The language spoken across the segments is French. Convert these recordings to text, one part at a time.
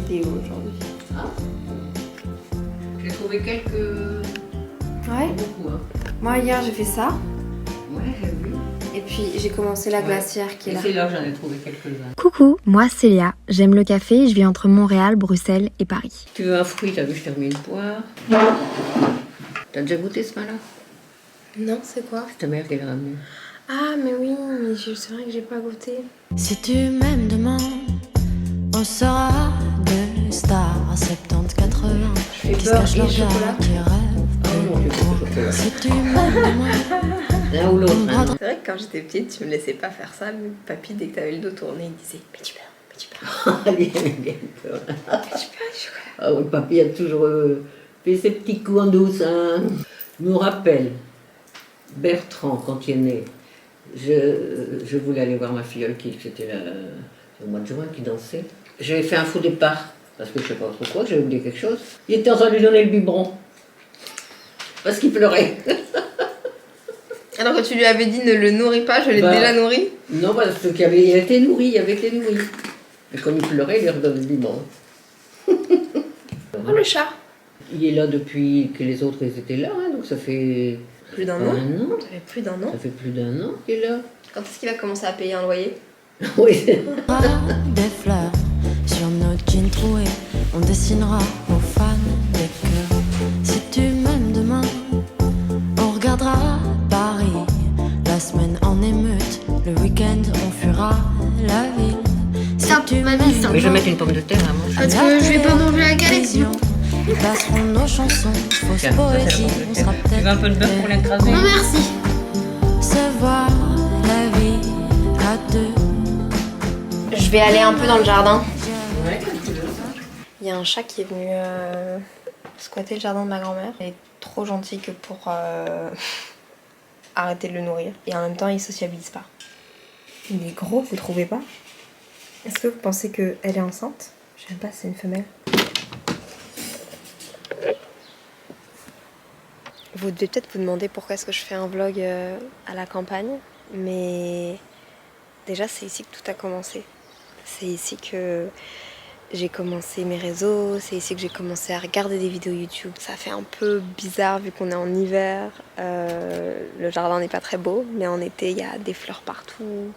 vidéo aujourd'hui. Ah. J'ai trouvé quelques... Ouais. Beaucoup, hein. Moi hier j'ai fait ça. Ouais, j'ai vu. Et puis j'ai commencé la glacière qui est Et là. c'est là que j'en ai trouvé quelques-uns. Coucou, moi c'est Léa, j'aime le café et je vis entre Montréal, Bruxelles et Paris. Tu veux un fruit? T'as vu, je t'ai remis une poire. T'as déjà goûté ce pain-là? Non, c'est quoi? C'est ta mère qui l'a ramené. Ah mais oui, mais c'est vrai que j'ai pas goûté. Si tu m'aimes demain, on sera deux stars à 70-80 qui se cachent leur chocolat. qui rêvent Oh mon Dieu, c'est chocolat. Si tu m'aimes demain, L'un ou l'autre, hein. C'est vrai que quand j'étais petite, tu me laissais pas faire ça, mais papy, dès que t'avais le dos tourné, il disait mais tu peux. Allez, bien peur. Mais tu peux du chocolat. Ah oui, papy a toujours fait ses petits coups en douce. Hein. Je me rappelle, Bertrand, quand il est né, je voulais aller voir ma filleule, c'était au mois de juin, qui dansait. J'avais fait un faux départ, parce que je sais pas trop quoi, j'avais oublié quelque chose. Il était en train de lui donner le biberon, parce qu'il pleurait. Alors que tu lui avais dit ne le nourris pas, je l'ai déjà nourri. Non, parce qu'il avait été nourri, il avait été nourri. Et comme il pleurait, il lui redonne le biberon. Oh le chat. Il est là depuis que les autres ils étaient là, hein, donc ça fait Plus d'un un an. an. Ça fait plus d'un an. Ça fait plus d'un an qu'il est là. Quand est-ce qu'il va commencer à payer un loyer? Oui. des fleurs sur nos jeans troués. On dessinera aux fans des cœurs. Si tu m'aimes demain, on regardera Paris. La semaine en émeute, le week-end on fuira la ville. Si tu m'aimes demain, Mais je vais mettre une pomme de terre à manger. Parce que je vais pas manger la galaxie. ils passeront nos chansons, fausse Tiens, ça, c'est poésie. la pomme de On terre. sera Tu veux un peu de beurre pour l'écraser? Non merci. se voir la vie à deux. Je vais aller un peu dans le jardin. Ouais. Il y a un chat qui est venu squatter le jardin de ma grand-mère. Il est trop gentil que pour arrêter de le nourrir. Et en même temps, il sociabilise pas. Il est gros, vous trouvez pas? Est-ce que vous pensez qu'elle est enceinte? Je sais même pas si c'est une femelle. Vous devez peut-être vous demander pourquoi est-ce que je fais un vlog à la campagne. Mais déjà, c'est ici que tout a commencé. C'est ici que j'ai commencé mes réseaux, c'est ici que j'ai commencé à regarder des vidéos YouTube. Ça fait un peu bizarre vu qu'on est en hiver. Le jardin n'est pas très beau, mais en été, il y a des fleurs partout.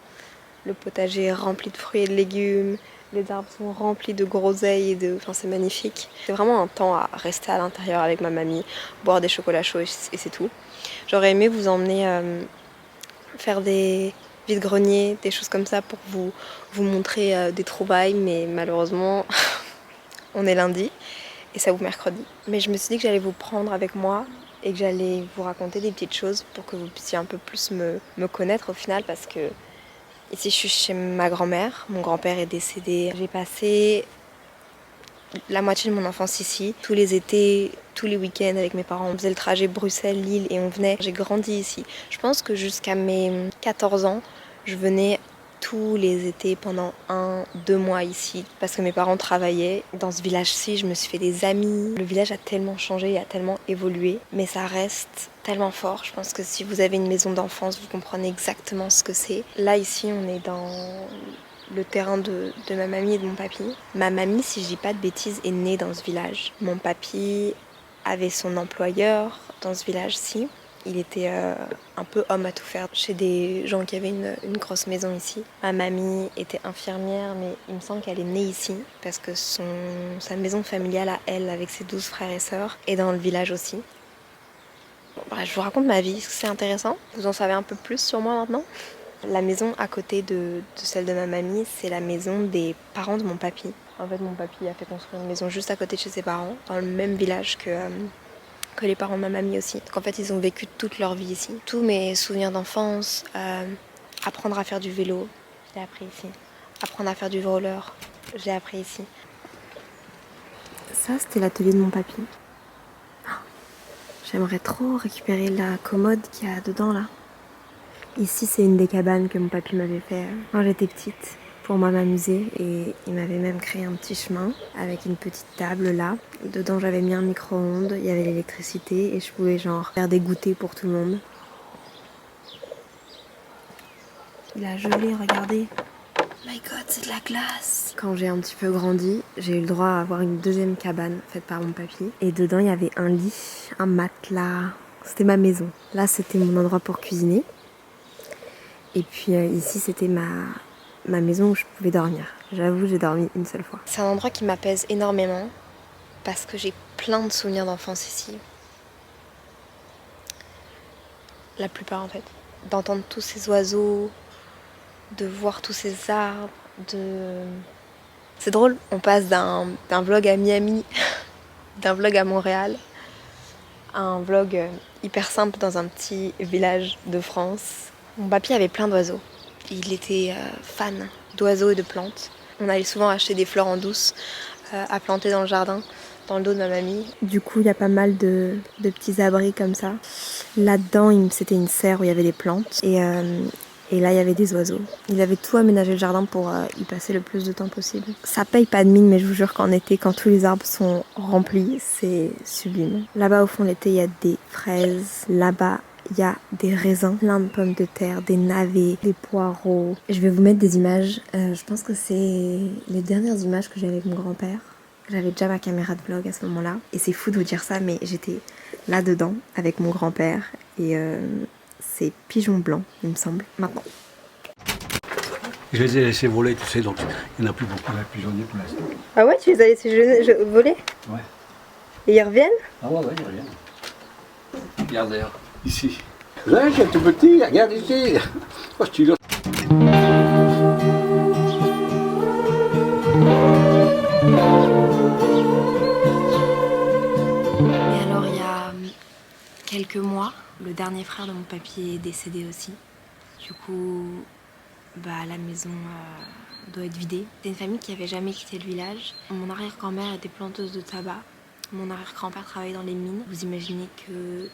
Le potager est rempli de fruits et de légumes. Les arbres sont remplis de groseilles Enfin, c'est magnifique. C'est vraiment un temps à rester à l'intérieur avec ma mamie, boire des chocolats chauds et c'est tout. J'aurais aimé vous emmener faire des vide-greniers, des choses comme ça pour vous montrer des trouvailles, mais malheureusement, on est lundi et ça ouvre mercredi. Mais je me suis dit que j'allais vous prendre avec moi et que j'allais vous raconter des petites choses pour que vous puissiez un peu plus me connaître au final, parce que ici je suis chez ma grand-mère, mon grand-père est décédé. J'ai passé la moitié de mon enfance ici, tous les étés, tous les week-ends avec mes parents. On faisait le trajet Bruxelles-Lille et on venait. J'ai grandi ici. Je pense que jusqu'à mes 14 ans, je venais tous les étés pendant 1-2 mois ici parce que mes parents travaillaient. Dans ce village-ci, je me suis fait des amis. Le village a tellement changé, a tellement évolué, mais ça reste tellement fort. Je pense que si vous avez une maison d'enfance, vous comprenez exactement ce que c'est. Là, ici, on est dans le terrain de ma mamie et de mon papy. Ma mamie, si je dis pas de bêtises, est née dans ce village. Mon papy avait son employeur dans ce village-ci. Il était un peu homme à tout faire chez des gens qui avaient une grosse maison ici. Ma mamie était infirmière, mais il me semble qu'elle est née ici parce que sa maison familiale à elle, avec ses 12 frères et sœurs, est dans le village aussi. Bon, bref, je vous raconte ma vie, est-ce que c'est intéressant? Vous en savez un peu plus sur moi maintenant? La maison à côté de celle de ma mamie, c'est la maison des parents de mon papy. En fait, mon papy a fait construire une maison juste à côté de chez ses parents, dans le même village que les parents de ma mamie aussi. Donc en fait, ils ont vécu toute leur vie ici. Tous mes souvenirs d'enfance, apprendre à faire du vélo, je l'ai appris ici. Apprendre à faire du roller, je l'ai appris ici. Ça, c'était l'atelier de mon papy. J'aimerais trop récupérer la commode qu'il y a dedans là. Ici, c'est une des cabanes que mon papy m'avait fait quand j'étais petite pour moi m'amuser, et il m'avait même créé un petit chemin avec une petite table là. Dedans, j'avais mis un micro-ondes, il y avait l'électricité et je pouvais genre faire des goûters pour tout le monde. Il a gelé, regardez. My God, c'est de la glace. Quand j'ai un petit peu grandi, j'ai eu le droit à avoir une deuxième cabane faite par mon papy. Et dedans, il y avait un lit, un matelas. C'était ma maison. Là, c'était mon endroit pour cuisiner. Et puis ici, c'était ma maison où je pouvais dormir. J'avoue, j'ai dormi une seule fois. C'est un endroit qui m'apaise énormément parce que j'ai plein de souvenirs d'enfance ici. La plupart en fait. D'entendre tous ces oiseaux, de voir tous ces arbres, C'est drôle, on passe d'un vlog à Miami, d'un vlog à Montréal, à un vlog hyper simple dans un petit village de France. Mon papy avait plein d'oiseaux. Il était fan d'oiseaux et de plantes. On allait souvent acheter des fleurs en douce à planter dans le jardin, dans le dos de ma mamie. Du coup, il y a pas mal de petits abris comme ça. Là-dedans, c'était une serre où il y avait des plantes. Et là, il y avait des oiseaux. Il avait tout aménagé le jardin pour y passer le plus de temps possible. Ça paye pas de mine, mais je vous jure qu'en été, quand tous les arbres sont remplis, c'est sublime. Là-bas, au fond, l'été, il y a des fraises. Là-bas, il y a des raisins, plein de pommes de terre, des navets, des poireaux. Je vais vous mettre des images. Je pense que c'est les dernières images que j'ai avec mon grand-père. J'avais déjà ma caméra de vlog à ce moment-là. Et c'est fou de vous dire ça, mais j'étais là-dedans avec mon grand-père. Et c'est pigeon blanc, il me semble, maintenant. Je les ai laissés voler, tu sais, donc il n'y en a plus beaucoup. Les pigeonniers pour l'instant. Ah ouais, tu les as laissés voler? Ouais. Et ils reviennent? Ah ouais, ils reviennent. Regarde d'ailleurs, ici. Ouais, c'est tout petit, regarde ici. Oh, je tire. Et alors, il y a quelques mois, le dernier frère de mon papy est décédé aussi. Du coup, la maison doit être vidée. C'est une famille qui n'avait jamais quitté le village. Mon arrière-grand-mère était planteuse de tabac. Mon arrière-grand-père travaillait dans les mines. Vous imaginez que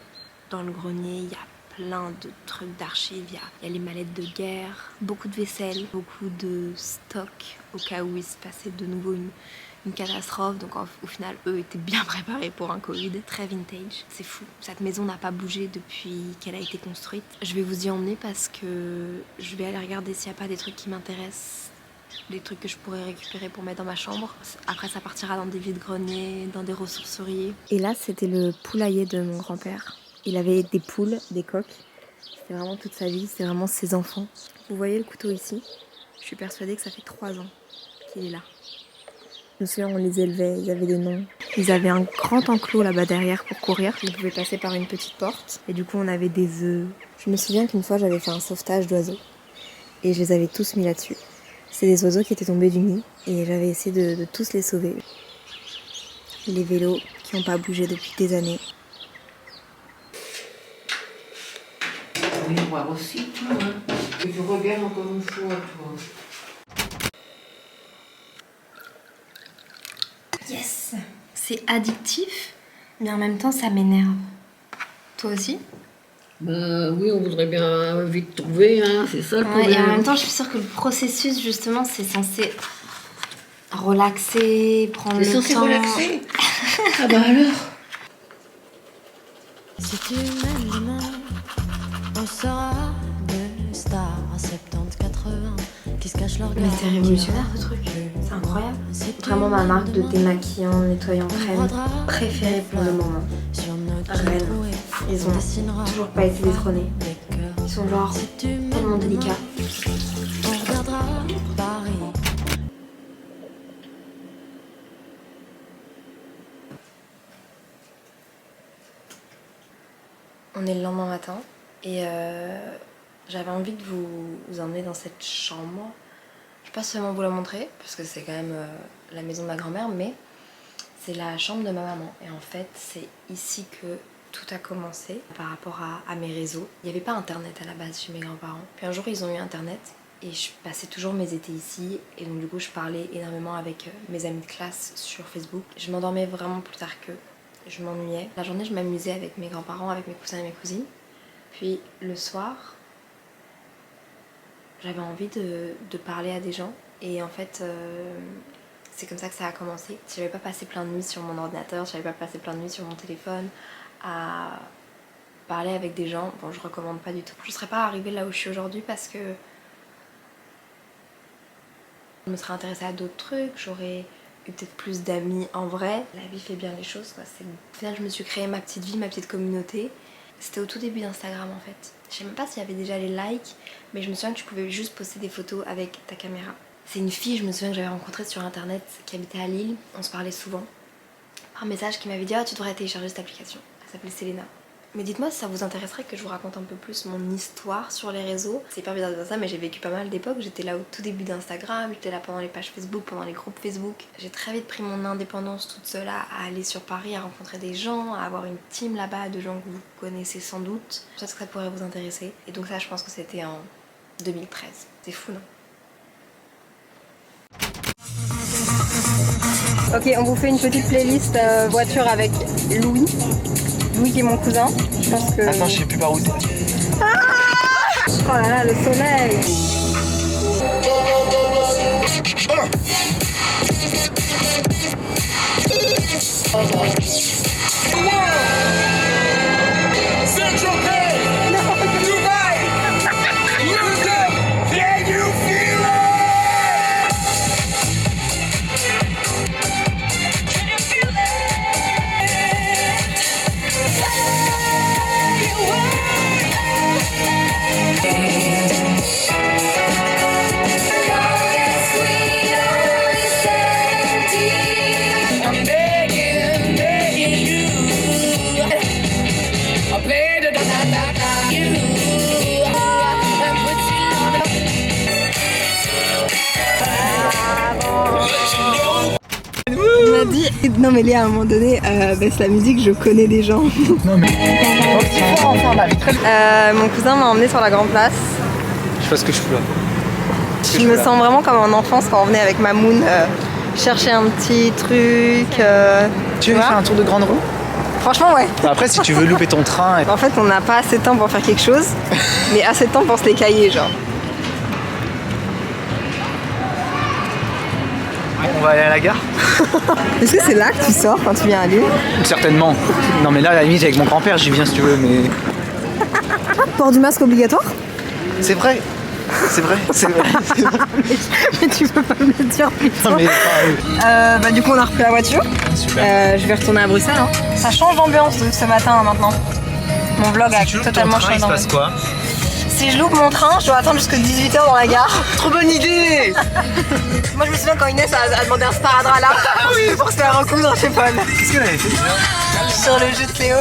dans le grenier, il y a plein de trucs d'archives. Il y a les mallettes de guerre, beaucoup de vaisselle, beaucoup de stock au cas où il se passait de nouveau une catastrophe. Donc au final, eux étaient bien préparés pour un Covid. Très vintage. C'est fou. Cette maison n'a pas bougé depuis qu'elle a été construite. Je vais vous y emmener parce que je vais aller regarder s'il n'y a pas des trucs qui m'intéressent. Des trucs que je pourrais récupérer pour mettre dans ma chambre. Après, ça partira dans des vides-greniers, dans des ressourceries. Et là, c'était le poulailler de mon grand-père. Il avait des poules, des coqs. C'était vraiment toute sa vie, c'était vraiment ses enfants. Vous voyez le couteau ici? Je suis persuadée que ça fait 3 ans qu'il est là. Je me souviens, on les élevait, ils avaient des noms. Ils avaient un grand enclos là-bas derrière pour courir. Ils pouvaient passer par une petite porte. Et du coup, on avait des œufs. Je me souviens qu'une fois, j'avais fait un sauvetage d'oiseaux. Et je les avais tous mis là-dessus. C'est des oiseaux qui étaient tombés du nid. Et j'avais essayé de tous les sauver. Les vélos qui n'ont pas bougé depuis des années. Miroir aussi, toi, hein. Et tu regardes encore une fois, toi. Yes! C'est addictif, mais en même temps, ça m'énerve. Toi aussi? Bah oui, on voudrait bien vite trouver, hein, c'est ça le problème. Et en même temps, je suis sûre que le processus, justement, c'est censé relaxer, prendre le temps. C'est censé relaxer? Ah bah alors? Si tu m'aimes demain, on sera deux stars à 70-80 qui se cachent leur Mais c'est révolutionnaire ce truc, c'est incroyable. C'est vraiment ma marque de démaquillant, nettoyant crème préférée pour le moment. Rennes, ils ont toujours pas été détrônés. Ils sont genre tellement délicats. On regardera Paris. On est le lendemain matin et j'avais envie de vous emmener dans cette chambre. Je ne vais pas seulement vous la montrer parce que c'est quand même la maison de ma grand-mère, mais c'est la chambre de ma maman. Et en fait, c'est ici que tout a commencé par rapport à mes réseaux. Il n'y avait pas internet à la base chez mes grands-parents. Puis un jour, ils ont eu internet et je passais toujours mes étés ici. Et donc du coup, je parlais énormément avec mes amis de classe sur Facebook. Je m'endormais vraiment plus tard qu'eux. Je m'ennuyais. La journée, je m'amusais avec mes grands-parents, avec mes cousins et mes cousines. Puis le soir, j'avais envie de parler à des gens. Et en fait, c'est comme ça que ça a commencé. Je n'avais pas passé plein de nuits sur mon ordinateur, je n'avais pas passé plein de nuits sur mon téléphone à parler avec des gens. Bon, je recommande pas du tout. Je ne serais pas arrivée là où je suis aujourd'hui parce que Je me serais intéressée à d'autres trucs, j'aurais eu peut-être plus d'amis en vrai. La vie fait bien les choses, quoi. Au final, je me suis créé ma petite vie, ma petite communauté. C'était au tout début d'Instagram en fait. Je sais même pas s'il y avait déjà les likes, mais je me souviens que tu pouvais juste poster des photos avec ta caméra. C'est une fille, je me souviens que j'avais rencontrée sur internet qui habitait à Lille. On se parlait souvent. Par message qui m'avait dit « Ah, tu devrais télécharger cette application ». Elle s'appelait Selena. Mais dites-moi si ça vous intéresserait que je vous raconte un peu plus mon histoire sur les réseaux. C'est hyper bizarre de dire ça, mais j'ai vécu pas mal d'époques. J'étais là au tout début d'Instagram, j'étais là pendant les pages Facebook, pendant les groupes Facebook. J'ai très vite pris mon indépendance toute seule à aller sur Paris, à rencontrer des gens, à avoir une team là-bas de gens que vous connaissez sans doute. Peut-être que ça pourrait vous intéresser. Et donc ça, je pense que c'était en 2013. C'est fou, non? Ok, on vous fait une petite playlist voiture avec Louis. Louis qui est mon cousin. Je pense que... Attends, je sais plus par où t'es. Oh là là, le soleil. Il m'a dit non mais Léa à un moment donné c'est la musique, je connais des gens. Non mais mon cousin m'a emmené sur la grande place. je sais pas ce que je fous là. Je me sens vraiment comme en enfance quand on venait avec Mamoun chercher un petit truc. Tu veux vois faire un tour de grande roue? Franchement ouais. Après si tu veux louper ton train. En fait on n'a pas assez de temps pour faire quelque chose, mais assez de temps pour se les cahier genre. On va aller à la gare? Est-ce que c'est là que tu sors quand tu viens à Lille? Certainement. Non mais là à la limite avec mon grand-père j'y viens si tu veux mais... Port du masque obligatoire? C'est vrai. C'est vrai. Mais tu peux pas me le dire plus tôt. Non mais Du coup on a repris la voiture. super. Je vais retourner à Bruxelles. Hein. Ça change d'ambiance ce matin maintenant. Mon vlog a totalement changé d'ambiance. Quoi? Si je loupe mon train, je dois attendre jusqu'à 18h dans la gare. Trop bonne idée. Moi je me souviens quand Inès a demandé un sparadrap là pour se faire recoudre, je sais pas. Qu'est-ce qu'elle avait fait déjà? Sur le jeu de Cléo.